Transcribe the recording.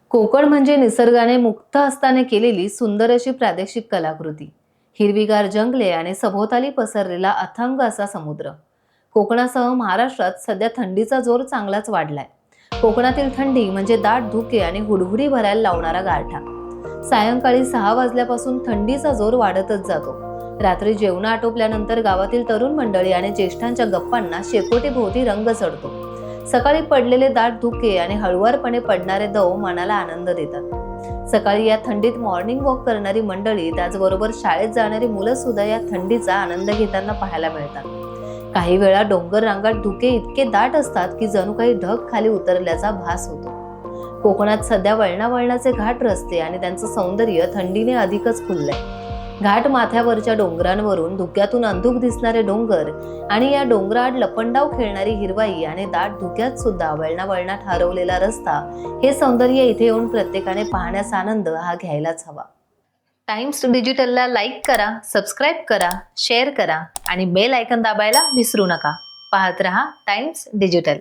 कोकण म्हणजे निसर्गाने मुक्त हस्ताने केलेली सुंदर अशी प्रादेशिक कलाकृती. हिरवीगार जंगले आणि सभोवताली पसरलेला अथांग असा समुद्र. कोकणासह महाराष्ट्रात सध्या थंडीचा जोर चांगलाच वाढलाय. कोकणातील थंडी म्हणजे दाट धुके आणि हुडहुडी भरायला लावणारा गारठा. सायंकाळी 6 वाजल्यापासून थंडीचा जोर वाढतच जातो. रात्री जेवण आटोपल्यानंतर गावातील तरुण मंडळी आणि ज्येष्ठांच्या गप्पांना शेकोटी भोवती रंग चढतो. सकाळी पडलेले दाट धुके आणि हळुवारपणे पडणारे दव मनाला आनंद देतात. सकाळी या थंडीत मॉर्निंग वॉक करणारी मंडळी, त्याचबरोबर शाळेत जाणारी मुलं सुद्धा या थंडीचा आनंद घेताना पाहायला मिळतात. काही वेळा डोंगर रांगात धुके इतके दाट असतात की जणू काही ढग खाली उतरल्याचा भास होतो. कोकणात सध्या वळणावळणाचे घाट रस्ते आणि त्यांचं सौंदर्य थंडीने अधिकच खुललंय. घाट माथ्यावरच्या डोंगरांवरून धुक्यातून अंधुक दिसणारे डोंगर आणि या डोंगराआड लपंडाव खेळणारी हिरवाई आणि दाट धुक्यात सुद्धा वळणावळणात हरवलेला रस्ता, हे सौंदर्य इथे येऊन प्रत्येकाने पाहण्याचा आनंद हा घ्यायलाच हवा. टाइम्स डिजिटलला लाईक करा, सबस्क्राईब करा, शेअर करा आणि बेल आयकॉन दाबायला विसरू नका. पाहत रहा टाइम्स डिजिटल.